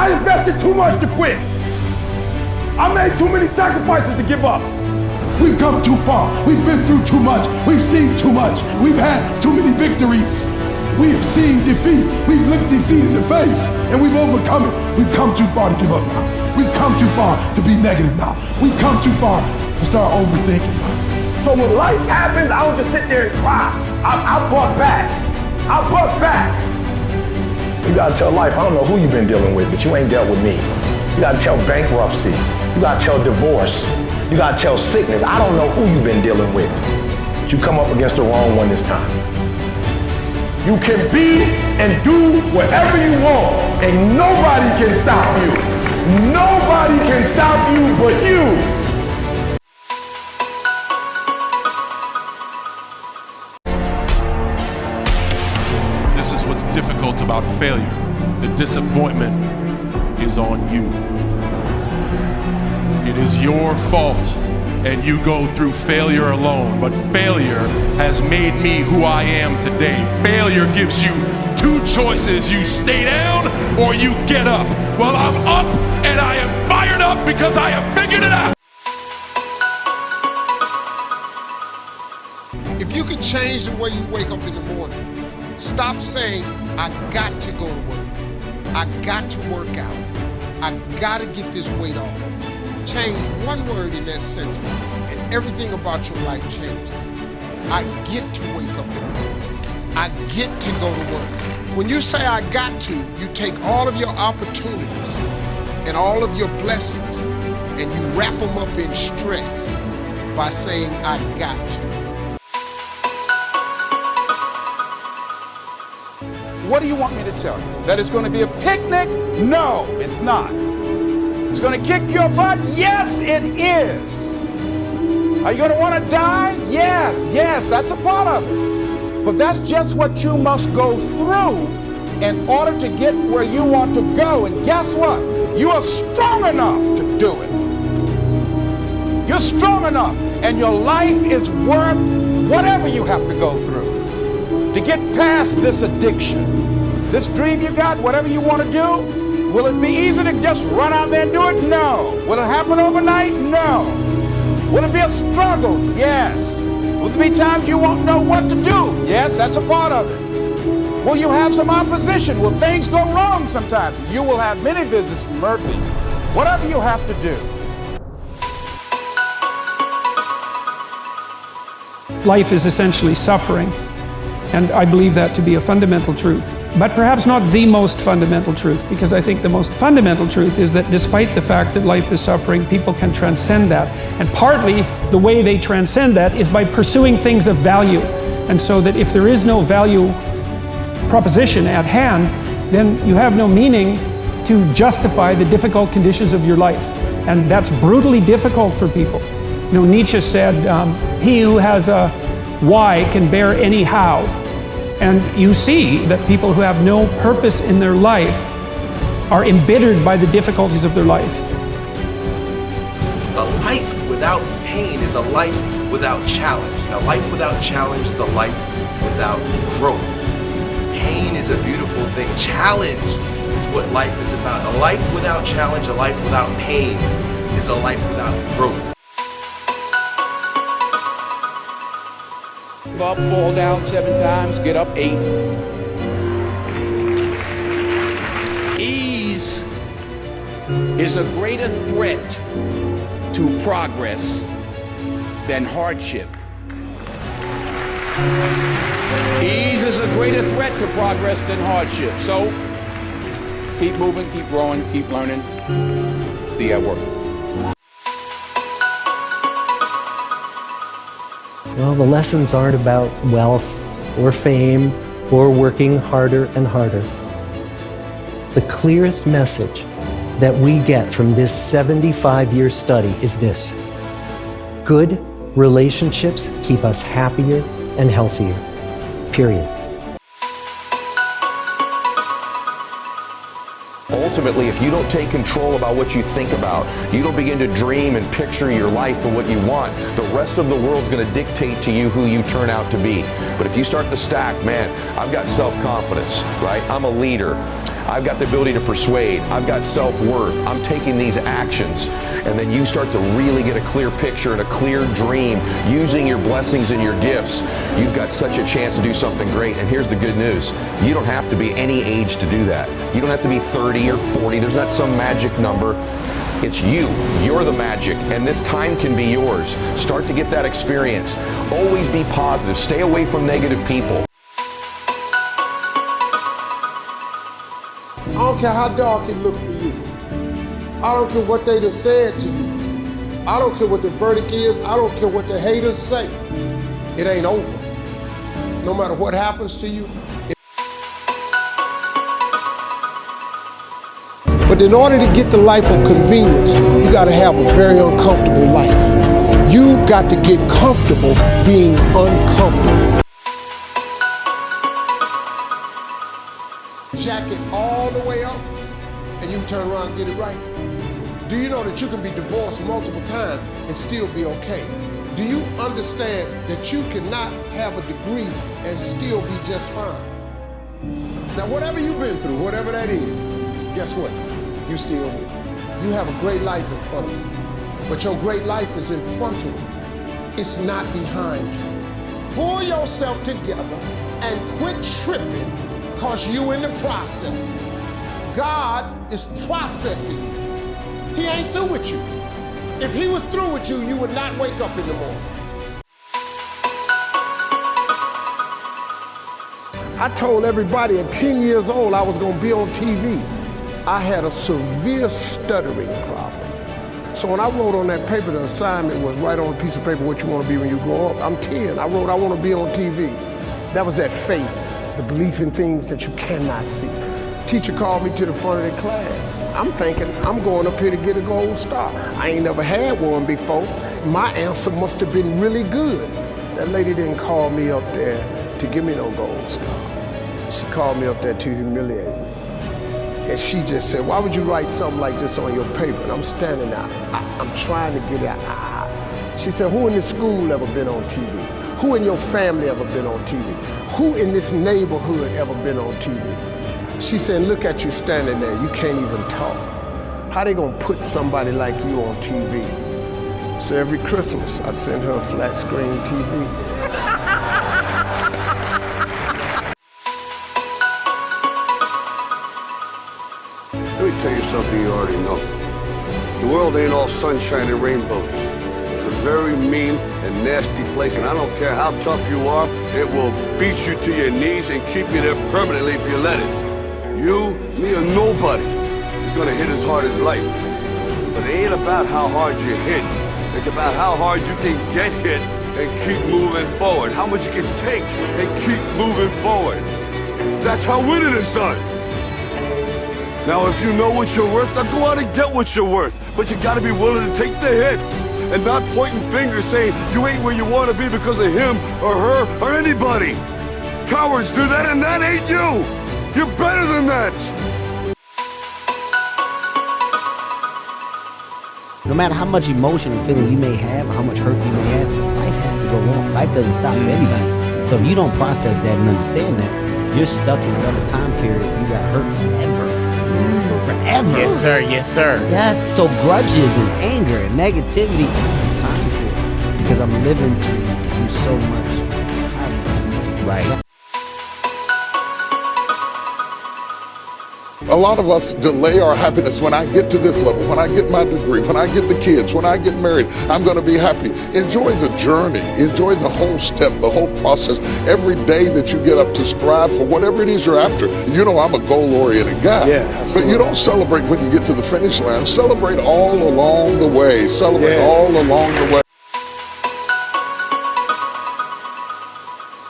I invested too much to quit. I made too many sacrifices to give up. We've come too far. We've been through too much. We've seen too much. We've had too many victories. We have seen defeat. We've looked defeat in the face, and we've overcome it. We've come too far to give up now. We've come too far to be negative now. We've come too far to start overthinking now. So when life happens, I don't just sit there and cry. I buck back. I buck back. You gotta tell life, I don't know who you've been dealing with, but you ain't dealt with me. You gotta tell bankruptcy. You gotta tell divorce. You gotta tell sickness. I don't know who you've been dealing with, but you come up against the wrong one this time. You can be and do whatever you want, and nobody can stop you. Nobody can stop you but you. This is what's difficult about failure. The disappointment is on you. It is your fault, and you go through failure alone. But failure has made me who I am today. Failure gives you two choices. You stay down or you get up. Well, I'm up, and I am fired up because I have figured it out. If you can change the way you wake up in the morning, stop saying, I got to go to work. I got to work out. I got to get this weight off. Change one word in that sentence, and everything about your life changes. I get to wake up in the morning. I get to go to work. When you say I got to, you take all of your opportunities and all of your blessings and you wrap them up in stress by saying I got to. What do you want me to tell you? That it's going to be a picnic? No, it's not. It's going to kick your butt? Yes, it is. Are you going to want to die? Yes, that's a part of it. But that's just what you must go through in order to get where you want to go. And guess what? You are strong enough to do it. You're strong enough, and your life is worth whatever you have to go through to get past this addiction. This dream you got, whatever you want to do, will it be easy to just run out there and do it? No. Will it happen overnight? No. Will it be a struggle? Yes. Will there be times you won't know what to do? Yes, that's a part of it. Will you have some opposition? Will things go wrong sometimes? You will have many visits from Murphy. Whatever you have to do. Life is essentially suffering, and I believe that to be a fundamental truth. But perhaps not the most fundamental truth, because I think the most fundamental truth is that despite the fact that life is suffering, people can transcend that. And partly the way they transcend that is by pursuing things of value. And so that if there is no value proposition at hand, then you have no meaning to justify the difficult conditions of your life. And that's brutally difficult for people. You know, Nietzsche said, he who has a why can bear any how. And you see that people who have no purpose in their life are embittered by the difficulties of their life. A life without pain is a life without challenge. A life without challenge is a life without growth. Pain is a beautiful thing. Challenge is what life is about. A life without challenge, a life without pain is a life without growth. Up, fall down 7 times, get up 8. Ease is a greater threat to progress than hardship. Ease is a greater threat to progress than hardship. So, keep moving, keep growing, keep learning. See you at work. Well, the lessons aren't about wealth or fame or working harder and harder. The clearest message that we get from this 75-year study is this: good relationships keep us happier and healthier, period. Ultimately, if you don't take control about what you think about, you don't begin to dream and picture your life and what you want, the rest of the world's going to dictate to you who you turn out to be. But if you start to stack, man, I've got self-confidence, right? I'm a leader. I've got the ability to persuade. I've got self-worth. I'm taking these actions. And then you start to really get a clear picture and a clear dream using your blessings and your gifts. You've got such a chance to do something great. And here's the good news. You don't have to be any age to do that. You don't have to be 30 or 40. There's not some magic number. It's you. You're the magic. And this time can be yours. Start to get that experience. Always be positive. Stay away from negative people. I don't care how dark it looks for you. I don't care what they just said to you. I don't care what the verdict is. I don't care what the haters say. It ain't over. No matter what happens to you. But in order to get the life of convenience, you got to have a very uncomfortable life. You got to get comfortable being uncomfortable. Jacket all the way up, and you turn around and get it right. Do you know that you can be divorced multiple times and still be okay? Do you understand that you cannot have a degree and still be just fine? Now, whatever you've been through, whatever that is, guess what? You still win. You have a great life in front of you, but your great life is in front of you. It's not behind you. Pull yourself together and quit tripping, because you in the process. God is processing you. He ain't through with you. If he was through with you, you would not wake up in the morning. I told everybody at 10 years old I was gonna be on TV. I had a severe stuttering problem. So when I wrote on that paper, the assignment was write on a piece of paper what you want to be when you grow up. I'm 10. I wrote I want to be on TV. That was that faith, the belief in things that you cannot see. Teacher called me to the front of the class. I'm thinking I'm going up here to get a gold star. I ain't never had one before. My answer must have been really good. That lady didn't call me up there to give me no gold star. She called me up there to humiliate me. And she just said, why would you write something like this on your paper? And I'm standing out. I'm trying to get out. She said, who in this school ever been on TV? Who in your family ever been on TV? Who in this neighborhood ever been on TV? She said, look at you standing there. You can't even talk. How they gonna put somebody like you on TV? So every Christmas, I send her a flat screen TV. Let me tell you something you already know. The world ain't all sunshine and rainbows. It's a very mean and nasty place, and I don't care how tough you are, it will beat you to your knees and keep you there permanently if you let it. You, me, or nobody is gonna hit as hard as life. But it ain't about how hard you hit. It's about how hard you can get hit and keep moving forward. How much you can take and keep moving forward. That's how winning is done. Now, if you know what you're worth, now go out and get what you're worth. But you gotta be willing to take the hits and not pointing fingers saying you ain't where you wanna be because of him or her or anybody. Cowards do that, and that ain't you. You're better than that. No matter how much emotion and feeling you may have or how much hurt you may have, life has to go on. Life doesn't stop for anybody. So if you don't process that and understand that, you're stuck in another time period. You got hurt forever. Forever. Yes, sir. Yes, sir. Yes. So grudges and anger and negativity, I don't have time for it because I'm living to do so much positive. Right. A lot of us delay our happiness. When I get to this level, when I get my degree, when I get the kids, when I get married, I'm going to be happy. Enjoy the journey. Enjoy the whole step, the whole process. Every day that you get up to strive for whatever it is you're after. You know, I'm a goal-oriented guy. Yeah, but you don't celebrate when you get to the finish line. Celebrate all along the way. Celebrate all along the way.